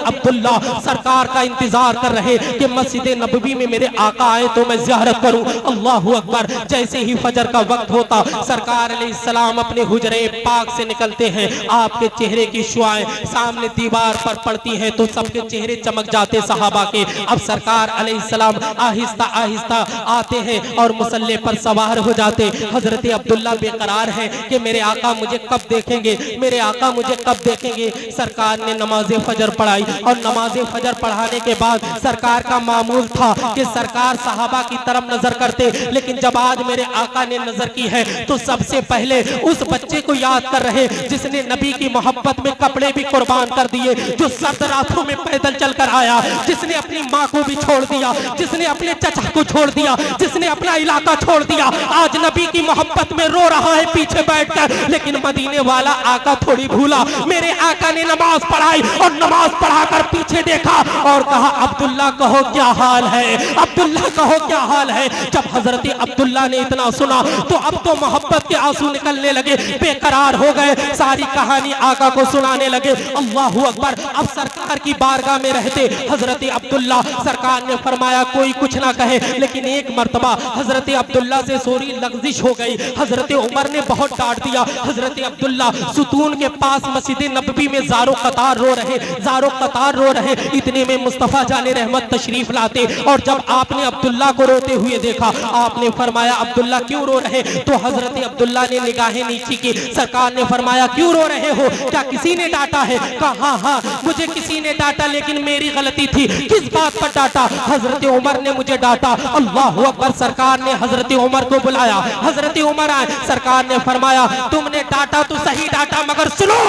अब्दुल्ला सरकार का इंतजार कर रहे कि मस्जिद नबवी में मेरे आका आए तो मैं ज़ियारत करूं। अल्लाहू अकबर। जैसे ही फजर का वक्त होता, सरकार अलैहिस्सलाम अपने हुजरे पाक से निकलते हैं। आपके चेहरे की शुआएं सामने दीवार पर पड़ती हैं तो सबके चेहरे चमक जाते सहाबा के। अब सरकार अलैहिस्सलाम आहिस्ता आहिस्ता आते हैं और मुसल्ले पर सवार हो जाते। हजरत अब्दुल्ला बेकरार है कि मेरे आका मुझे कब देखेंगे, मेरे आका मुझे कब देखेंगे। सरकार ने नमाज फजर पढ़ाई और नमाज फजर पढ़ाने के बाद सरकार का मामूल था कि सरकार सहाबा की तरफ नजर करते, लेकिन जब आज मेरे आका ने नजर की है तो सबसे पहले उस बच्चे को याद कर रहे जिसने नबी की मोहब्बत में कपड़े भी कुर्बान कर दिए, जो सर्द रातों में पैदल चलकर आया, जिसने अपनी माँ को भी छोड़ दिया, जिसने अपने चचा को छोड़ दिया, जिसने अपना इलाका छोड़ दिया। आज नबी की मोहब्बत में रो रहा है पीछे बैठकर, लेकिन मदीने वाला आका थोड़ी भूला। मेरे आका ने नमाज पढ़ाई और नमाज पढ़ाकर पीछे देखा और कहा अब्दुल्ला कहो क्या हाल है, अब्दुल्ला कहो क्या हाल है। जब हजरत अब्दुल्ला ने इतना सुना तो अब तो मोहब्बत के आंसू निकलने लगे, बेकरार हो गए, सारी कहानी आका को सुनाने लगे। अल्लाहू अकबर। अब सरकार की बारगाह में रहते हजरत अब्दुल्ला, सरकार ने फरमाया कोई कुछ ना कहे, लेकिन एक मर्तबा हजरत अब्दुल्ला से सोरी लग़ज़िश हो गई। हजरत उमर ने बहुत डांट दिया। हजरत अब्दुल्ला सुतून के पास मस्जिद नबवी में ज़ारो कतार रो रहे। इतने में मुस्तफ़ा जाने रहमत तशरीफ लाते और जब आपने अब्दुल्ला को रोते हुए देखा, आपने फरमाया अब्दुल्ला क्यों रो रहे? तो हजरत अब्दुल्ला ने निगाहें नीची की। सरकार ने फरमाया क्यों रो रहे हो, क्या किसी ने डांटा है? कहा हाँ मुझे किसी ने डांटा, लेकिन मेरी गलती थी। किस बात पर डांटा? हजरत उमर ने मुझे डांटा। अल्लाहू अकबर। सरकार ने हजरत उमर को बुलाया, हजरत उमर आए। सरकार ने फरमाया तुमने डांटा तो सही डांटा, मगर सुनो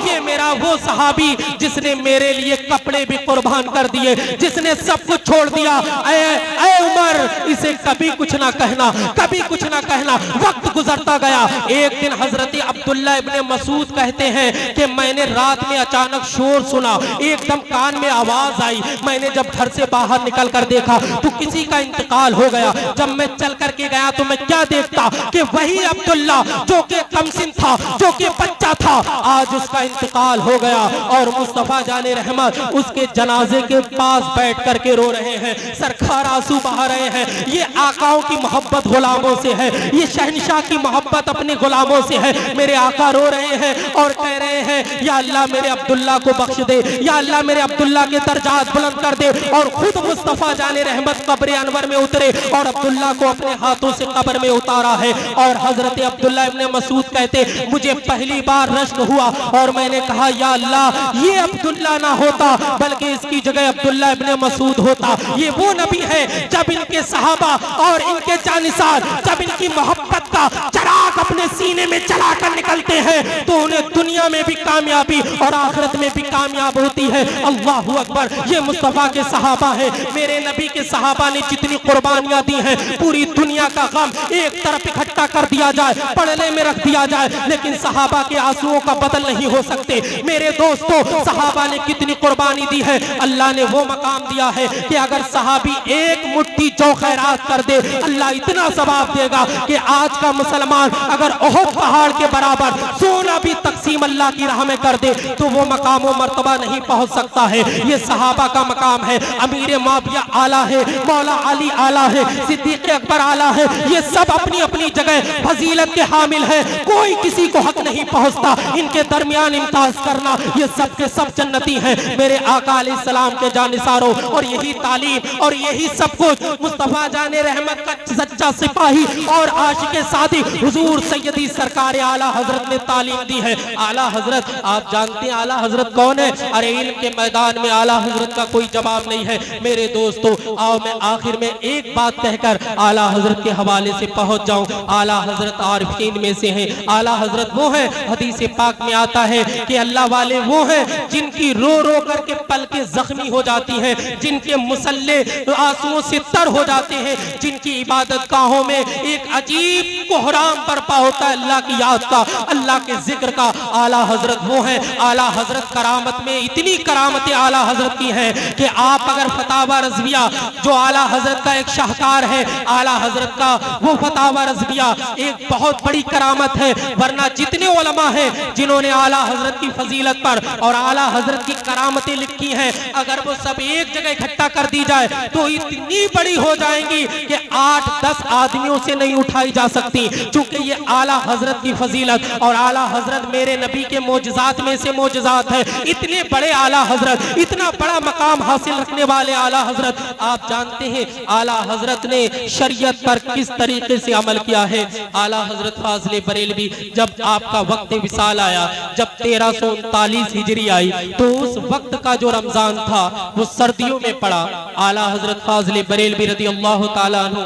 ये मेरा वो सहाबी जिसने मेरे लिए कपड़े भी कुर्बान कर दिए, जिसने सब कुछ छोड़ दिया। ऐ उमर इसे कभी कुछ ना कहना, कभी कुछ ना कहना। वक्त गुजरता गया। एक दिन हजरत अब्दुल्ला इब्ने मसूद कहते हैं कि मैंने रात में अचानक शोर सुना, एकदम कान में आवाज आई। मैंने जब घर से बाहर निकल कर देखा तो किसी का इंतकाल हो गया। जब मैं चल करके गया तो मैं क्या देखता कि वही अब्दुल्ला जो कि कमसिन था, जो कि बच्चा था, आज उसका इंतकाल हो गया और मुस्तफा जाने रहमत उसके जनाजे के पास बैठ करके रो रहे हैं। सरकार आंसू बहा रहे हैं। ये आकाओं की मोहब्बत गुलामों से है, ये शहनशाह की मोहब्बत अपने गुलामों से है। मेरे आका रो रहे हैं और कह रहे हैं या अल्लाह मेरे अब्दुल्ला को बख्श दे, या अल्लाह मेरे अब्दुल्ला के दर्जात बुलंद कर दे। और खुद मुस्तफा जाने रहमत कब्र अनवर में उतरे और अब्दुल्ला को अपने हाथों से कब्र में उतारा है। और हजरत अब्दुल्ला इब्ने मसूद कहते मुझे पहली बार रश्क हुआ और मैंने कहा या अल्लाह ये अब्दुल्ला ना होता बल्कि इसकी जगह अब्दुल्ला इब्ने मसूद होता। ये वो नबी है जब इनके सहाबा और इनके जानिसार जब इनकी मोहब्बत का चराग अपने सीने में चला कर निकलते हैं तो उन्हें दुनिया में भी कामयाबी और आखिरत में भी कामयाब होती है। अल्लाहू अकबर। ये मुस्तफा के सहाबा है। मेरे नबी के सहाबा ने जितनी कुर्बानियां दी हैं, पूरी दुनिया का गम एक तरफ इकट्ठा कर दिया जाए, पड़ले में रख दिया जाए, लेकिन सहाबा के आंसुओं का बदल नहीं हो सकते। मेरे दोस्तों, सहाबा ने कितनी कुर्बानी दी है। अल्लाह ने वो मकाम दिया है कि अगर सहाबी एक मुट्ठी जौ खैरात खैरात कर दे, अल्लाह इतना सवाब देगा कि आज का मुसलमान अगर ओहद पहाड़ के बराबर सोना भी तकसीम अल्लाह की राह में कर दे तो वो मकाम व मर्तबा नहीं पहुंच सकता है। ये सहाबा का मकाम है, अमीर मुआविया आला है, मौला अली आला है, सिद्दीक अकबर आला है, ये सब अपनी अपनी जगह फजीलत के हामिल है, कोई किसी को हक नहीं पहुंचता इनके दरमियान इम्तियाज करना, ये सब के सब जन्नती हैं मेरे आका अलैहिस्सलाम के जानिसारों। और यही तालीम और यही सब कुछ मुस्तफा जाने रहमत का सच्चा सिपाही और आशिक सादी हुजूर सैयदी सरकार आला हजरत ने तालीम दी है। आला हजरत आप जानते हैं आला हजरत कौन है? अरे इल्म के मैदान में आला हजरत का कोई जवाब नहीं है। मेरे दोस्तों आओ मैं आखिर में एक बात कहकर आला हजरत के हवाले से पहुंच जाऊं। आला हजरत आरिफीन में से हैं। आला हजरत वो है, हदीस पाक में आता है कि अल्लाह वाले वो हैं जिनकी रो रो करके पलकें जख्मी हो जाती हैं, जिनके मुसल्ले आंसुओं से तर हो जाते हैं, जिनकी इबादत गाहों में एक अजीब कोहराम बरपा होता है अल्लाह की याद का, अल्लाह के जिक्र का। आला हजरत वो है। आला हजरत करामत में इतनी करामतें आला हजरत की हैं कि आप अगर फतावा रज़विया जो आला हजरत का एक शाहकार है, आला हजरत का वो फतावा रज़विया एक बहुत बड़ी करामत है। वरना जितने उलमा हैं जिन्होंने आला हजरत की फजीलत पर और आला हजरत की करामतें लिखी हैं, अगर वो सब एक जगह इकट्ठा कर दी जाए तो इतनी बड़ी हो जाएंगी कि 8-10 आदमियों से नहीं उठाई जा सकती। चूंकि ये आला हजरत की फजीलत और आला हजरत मेरे नबी के मोजज़ात में से मोजज़ात है। इतने बड़े आला हजरत, इतना बड़ा मकाम हासिल रखने वाले आला हजरत, आप जानते हैं आला हजरत ने शरीयत पर किस तरीके से अमल किया है। आला हजरत फाज़िले बरेलवी जब आपका वक्त विसाल आया, जब 1339 हिजरी आई, तो उस वक्त का जो रमजान था वो सर्दियों में पड़ा। आला हजरत फाज़िले बरेलवी रज़ियल्लाहु ताला अन्हु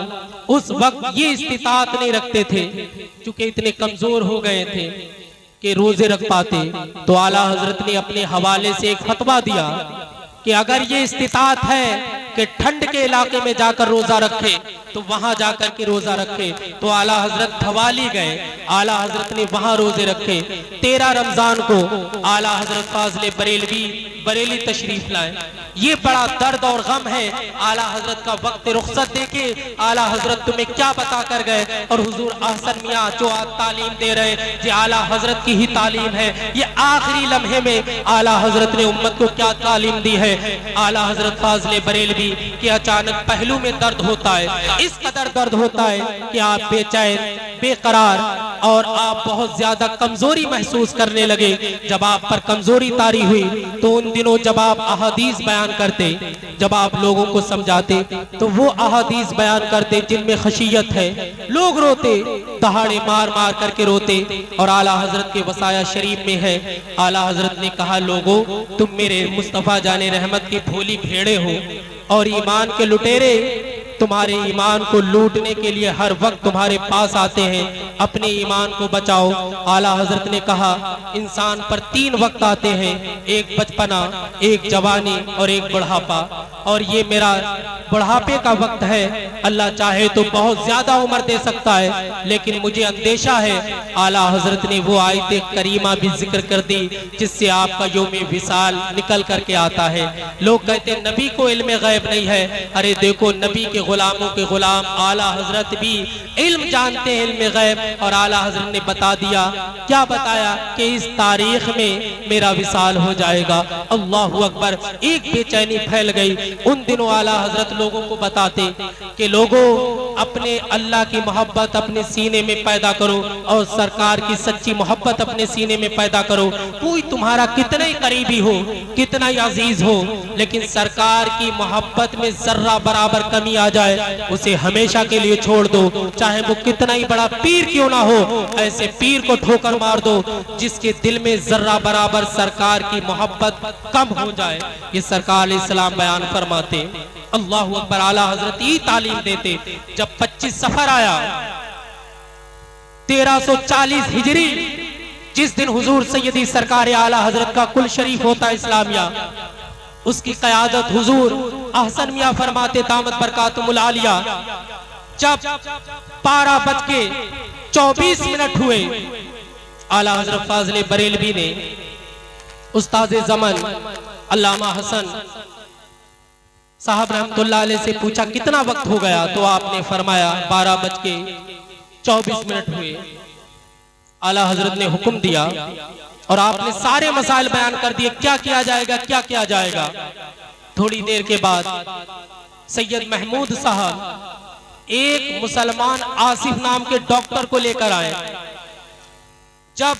उस वक्त ये इस्तिताअत नहीं रखते थे, चूंकि इतने कमजोर हो गए थे कि रोजे रख पाते। तो आला हजरत ने अपने हवाले से एक फतवा दिया कि अगर ये इस्तिताअत है कि ठंड के इलाके में जाकर रोजा रखे तो वहां जाकर के रोजा रखे। तो आला हजरत धवाली गए, आला हजरत ने वहां रोजे रखे। 13 रमजान को आला हजरत फाज़िले बरेलवी बरेली तशरीफ लाए। ये बड़ा दर्द और गम है। आला हजरत का वक्त रुखसत देके आला हजरत तुम्हें क्या बता कर गए, और हुजूर अहसन मियां जो आज तालीम दे रहे ये आला हजरत की ही तालीम है। ये आखिरी लम्हे में आला हजरत ने उम्मत को क्या तालीम दी है। आला हजरत फाज़िले बरेलवी के अचानक पहलू में दर्द होता है, इस कदर दर्द होता है कि आप बेचैन, बेकरार और आप बहुत ज्यादा कमजोरी महसूस करने लगे। जब आप पर कमजोरी तारी हुई तो उन दिनों जब आप अहादीस बयान करते, जब आप लोगों को समझाते, तो वो अहादीस बयान करते जिनमें खशियत है। लोग रोते, दहाड़े मार मार करके रोते। और आला हजरत के वसाया शरीफ में है, आला हजरत ने कहा लोगों तुम मेरे मुस्तफा जाने रहमत की भोली भेड़े हो और ईमान के लुटेरे तुम्हारे ईमान को लूटने के लिए हर वक्त तुम्हारे पास आते हैं, अपने ईमान को बचाओ। आला हजरत ने कहा इंसान पर 3 वक्त आते हैं, एक बचपना, एक जवानी और एक बुढ़ापा, और ये मेरा बुढ़ापे का वक्त है। अल्लाह चाहे तो बहुत ज्यादा उम्र दे सकता है, लेकिन मुझे अंदेशा है। आला हजरत ने वो आयत करीमा भी जिक्र कर दी जिससे आपका यौम विसाल निकल करके आता है। लोग कहते हैं नबी को इल्म गैब नहीं है। अरे देखो नबी के गुलामों के गुलाम आला हजरत भी इल्म जानते हैं, इल्म गैब। और आला हजरत ने बता दिया, क्या बताया कि इस तारीख में मेरा विसाल हो जाएगा। अल्लाहु अकबर। एक बेचैनी फैल गई। उन दिनों आला हजरत लोगों को बताते कि लोगों अपने अल्लाह की मोहब्बत अपने सीने में पैदा करो और सरकार की सच्ची मोहब्बत अपने सीने में पैदा करो। कोई तुम्हारा कितना ही करीबी हो, कितना ही अजीज हो, लेकिन सरकार की मोहब्बत में जर्रा बराबर कमी आ जाए उसे हमेशा के लिए छोड़ दो, चाहे वो कितना ही बड़ा पीर क्यों ना हो। ऐसे पीर को ठोकर मार दो जिसके दिल में जर्रा बराबर सरकार की मोहब्बत कम हो जाए। ये सरकार अलैहिस्सलाम बयान फरमाते। अल्लाहु अकबर। आला हजरत ही तालीम देते। जब 25 सफर आया 1340 हिजरी, जिस दिन हुजूर सैयदी सरकार आला हजरत का कुल शरीफ होता है इस्लामिया, उसकी क़यादत हुजूर अहसन मियां फरमाते दामत बरकातुहुल आलिया। जब 12:24 हुए, आला हजरत फाज़िले बरेलवी ने उस्ताद ज़मन अल्लामा हसन साहब रहमतुल्लाह अलैह से पूछा कितना वक्त हो गया, तो आपने फरमाया 12:24 हुए। आला हजरत ने हुक्म दिया और आपने सारे मसाइल बयान कर दिए, क्या किया जाएगा क्या किया जाएगा। थोड़ी देर के बाद सैयद महमूद साहब एक मुसलमान आसिफ नाम के डॉक्टर को लेकर आए। जब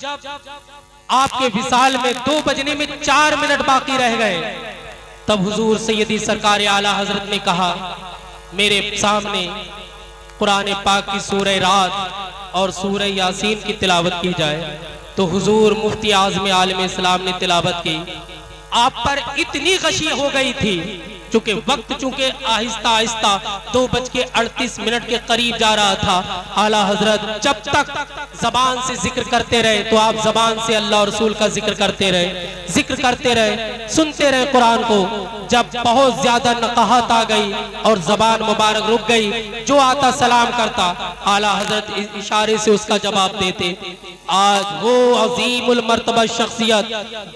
आपके विसाल में 2 बजने में 4 मिनट बाकी रह गए, तब हुजूर सैयदी सरकार आला हजरत ने कहा मेरे सामने कुरान पाक की सूरह रात और सूरह यासीन की तिलावत की जाए। तो हुजूर मुफ्ती आज़म आलम इस्लाम ने तिलावत की। आप पर इतनी गशी हो गई थी, चूंकि वक्त चूंकि आहिस्ता आहिस्ता 2:38 के करीब जा रहा था। आला हजरत जब तक जबान से जिक्र करते रहे तो आप जबान से अल्लाह और रसूल का जिक्र करते रहे, सुनते रहे कुरान को। जब बहुत ज्यादा नकाहत आ गई और जबान मुबारक रुक गई, जो आता सलाम करता, आला हजरत इशारे से उसका जवाब देते। आज वो अजीमुल मर्तबा शख्सियत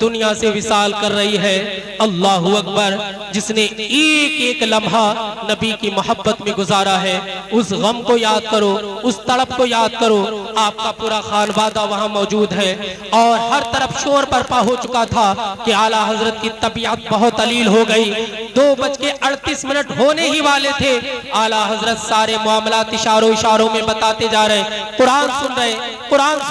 दुनिया से विसाल कर रही है, अल्लाहु अकबर, जिसने एक एक लम्हा नबी की मोहब्बत में गुजारा है। उस गम को याद करो, उस तड़प को याद करो। आपका पूरा खानवादा वहाँ मौजूद है और हर तरफ शोर बरपा हो चुका था कि आला हजरत की तबीयत बहुत अलील हो गई। 2:38 होने ही वाले थे, आला हजरत सारे मामलात इशारों में बताते जा रहे, कुरान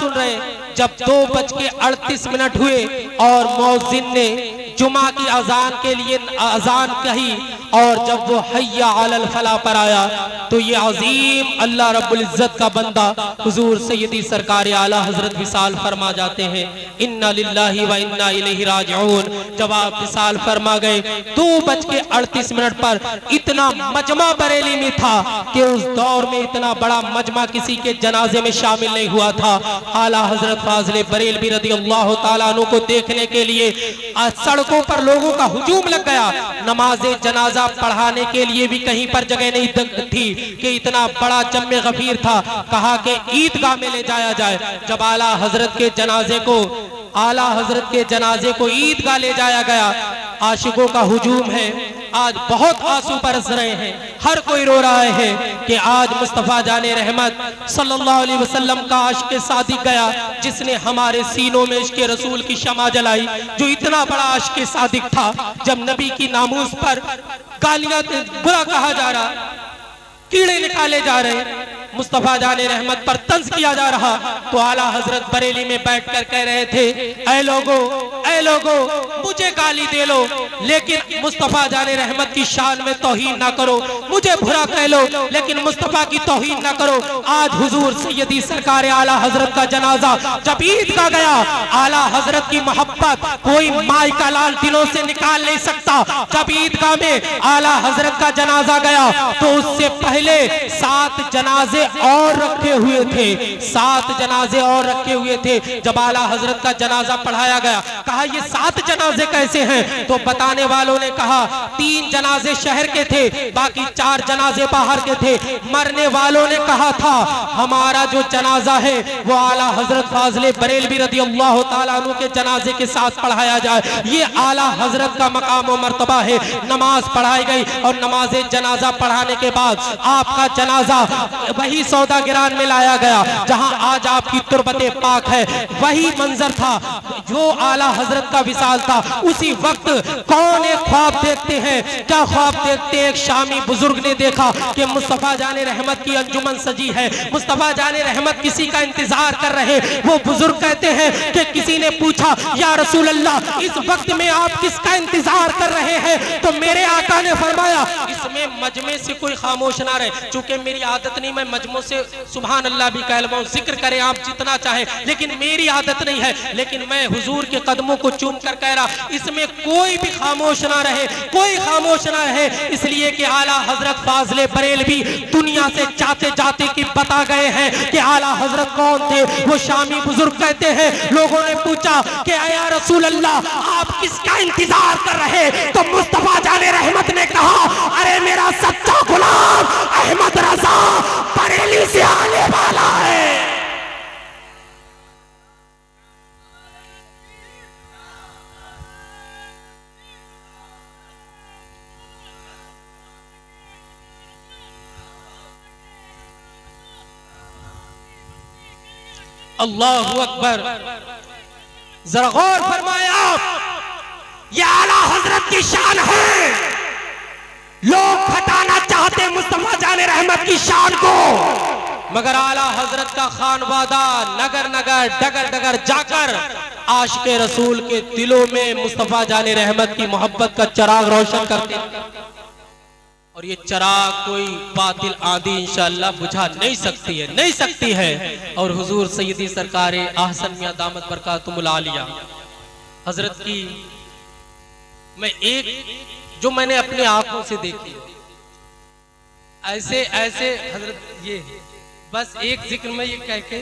सुन रहे। जब 2:38 हुए और मौज़िन ने जुमा की अजान के लिए अजान कही और जब वो हय्या अलल फला पर आया, तो ये अजीम अल्लाह रब्बुल इज्जत का बंदा हुजूर सैयदी सरकार आला हजरत विसाल फरमा जाते हैं। इन्ना लिल्लाहि व इन्ना इलैहि राजिऊन। जब आप विसाल फरमा गए 2:38 पर इतना मजमा बरेली में था कि उस दौर में इतना बड़ा मजमा किसी के जनाजे में शामिल नहीं हुआ था। आला हजरत फाज़िले बरेलवी रज़ियल्लाहु ताला अन्हु को देखने के लिए सड़कों पर लोगों का हुजूम लग गया। नमाज़े जनाजा पढ़ाने के लिए भी कहीं पर जगह नहीं थी कि इतना बड़ा जम्मे गफीर था। कहा कि ईदगाह में ले जाया जाए। जब आला हजरत के जनाजे को ईदगाह ले जाया गया, आशिकों का हुजूम है। आज बहुत आंसू बरस रहे हैं, हर कोई रो रहा है कि आज मुस्तफ़ा जाने रहमत सल्लल्लाहु अलैहि वसल्लम का आशिक़ सादिक़ गया, जिसने हमारे सीनों में इश्क़ रसूल की शमा जलाई। जो इतना बड़ा आशिक़ सादिक़ था, जब नबी की नामूस पर गालियां बुरा कहा जा रहा, कीड़े निकाले जा रहे, मुस्तफ़ा जाने रहमत पर तंज किया जा रहा, तो आला हजरत बरेली में बैठकर कह रहे थे, ऐ लोगो मुझे गाली दे लो, लेकिन मुस्तफ़ा जाने रहमत की शान में तौहीन ना करो। मुझे बुरा कह लो, लेकिन मुस्तफ़ा की तौहीन ना करो। आज हुजूर सैयदी सरकार आला हजरत का जनाजा जब ईद का गया, आला हजरत की मोहब्बत कोई माई का लाल दिलों से निकाल नहीं सकता। जब ईदगाह में आला हजरत का जनाजा गया, तो उससे पहले 7 जनाजे और रखे हुए थे, 7 जनाजे और रखे हुए थे। जब आला हजरत का जनाजा पढ़ाया गया, कहा ये 7 जनाजे कैसे हैं? तो बताने वालों ने कहा 3 जनाजे शहर के थे, बाकी 4 जनाजे बाहर के थे। मरने वालों ने कहा था हमारा जो जनाजा है वो आला हजरत फाज़िले बरेलवी रज़ियल्लाहु ताला अन्हु के जनाजे के साथ पढ़ाया जाए। ये आला हजरत का मकाम व मर्तबा है। नमाज पढ़ाई गई और नमाज जनाजा पढ़ाने के बाद आपका जनाजा वही सौदागिरान में लाया गया जहां आज आपकी तुरबते पाक है। वही मंजर था जो आला हजरत का विसाल था। उसी वक्त कौन एक ख्वाब देखते हैं, क्या ख्वाब देखते? एक शामी बुजुर्ग ने देखा कि मुस्तफ़ा जाने रहमत की अंजुमन सजी है, मुस्तफ़ा जाने रहमत किसी का इंतजार कर रहे। वो बुजुर्ग कहते हैं कि किसी ने पूछा या रसूल अल्लाह, इस वक्त में आप किसका इंतजार कर रहे हैं? तो मेरे आका ने फरमाया इसमें मजमे से कोई खामोश ना रहे। चूंकि मेरी आदत नहीं, मैं मजमों से सुभान अल्लाह भी कह लूं, जिक्र करें आप जितना चाहे, लेकिन मेरी आदत नहीं है। लेकिन मैं हुजूर के कदमों को चूम कर कह रहा, इसमें कोई भी खामोश ना रहे, कोई खामोश ना रहे। इसलिए कि आला हजरत फाज़िले बरेलवी दुनिया से जाते जाते कि बता गए हैं कि आला हजरत कौन थे। वो शामी बुजुर्ग कहते हैं, लोगों ने पूछा कि या रसूल अल्लाह आप किसका इंतजार कर रहे? तो मुस्तफ़ा जाने रहमत ने कहा, अरे मेरा सच्चा गुलाम अहमद रजा बरेली से आने वाला है। अल्लाहु अकबर। जरा गौर फरमाए आप, ये आला हजरत की शान है। लोग घटाना चाहते मुस्तफा जाने रहमत की शान को, मगर आला हजरत का खानवादा नगर नगर डगर डगर जाकर आशिके रसूल के दिलों में मुस्तफा जाने रहमत की मोहब्बत का चिराग रोशन करते हैं। और ये चिराग कोई बातिल आंधी इंशाअल्लाह बुझा नहीं सकती है, नहीं सकती है। और हुजूर सैयदी सरकार अहसन मियां दामत बरकातुहुल आलिया हजरत की मैं एक जो मैंने अपने आंखों से देखी, ऐसे ऐसे हजरत ये बस एक जिक्र में ये कह के,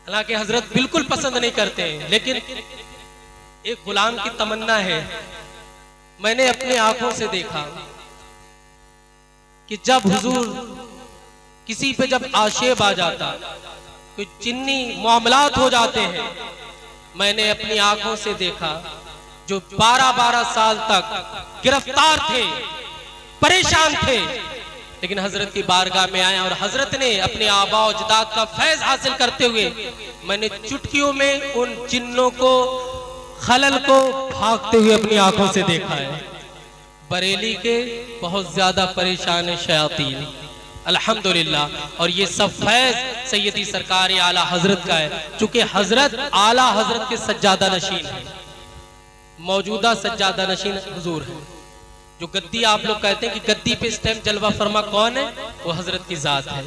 हालांकि हजरत बिल्कुल पसंद नहीं करते हैं, लेकिन एक गुलाम की तमन्ना है। मैंने अपने आंखों से देखा कि जब हुजूर किसी पे जब आशेब आ जाता, कोई चिन्नी मामलात हो जाते हैं, मैंने अपनी आंखों से देखा जो 12-12 साल तक गिरफ्तार थे, परेशान थे, लेकिन हजरत की बारगाह में आए और हजरत ने अपने आबा और अजदाद का फैज हासिल करते हुए मैंने चुटकियों में उन जिन्नों को, खलल को भागते हुए अपनी आंखों से देखा है। बरेली के बहुत ज्यादा परेशान है शयातीन, अल्हम्दुलिल्लाह। और ये सब फैज सैयदी सरकार आला हजरत का है, चूंकि हजरत आला हजरत के सज्जादा नशीन है, मौजूदा सज्जादा नशीन हुजूर है। जो गद्दी आप लोग कहते हैं कि गद्दी पे इस टाइम जलवा फरमा कौन है, वो हजरत की जात है।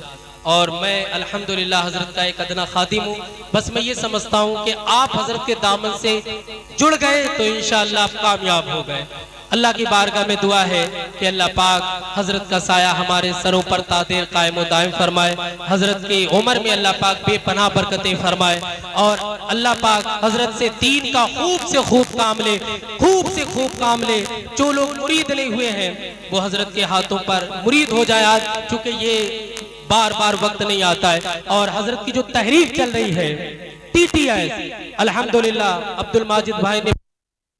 और मैं अल्हम्दुलिल्लाह हजरत का एक अदना खादिम हूँ। बस मैं ये समझता हूँ कि आप हजरत के दामन से जुड़ गए तो इंशाअल्लाह आप कामयाब हो गए। अल्लाह की बारगाह में दुआ है कि अल्लाह पाक हजरत का साया हमारे सरों पर तादेर कायम दायम फरमाए, हजरत की उम्र में अल्लाह पाक बेपनाह बरकतें फरमाए, और अल्लाह पाक हजरत से दीन का खूब से खूब काम ले, खूब से खूब काम ले। जो लोग मुरीद नहीं हुए हैं वो हजरत के हाथों पर मुरीद हो जाए आज, चूंकि ये बार बार वक्त नहीं आता है। और हजरत की जो तहरीक चल रही है TTS, अल्हम्दुलिल्लाह अब्दुल माजिद भाई ने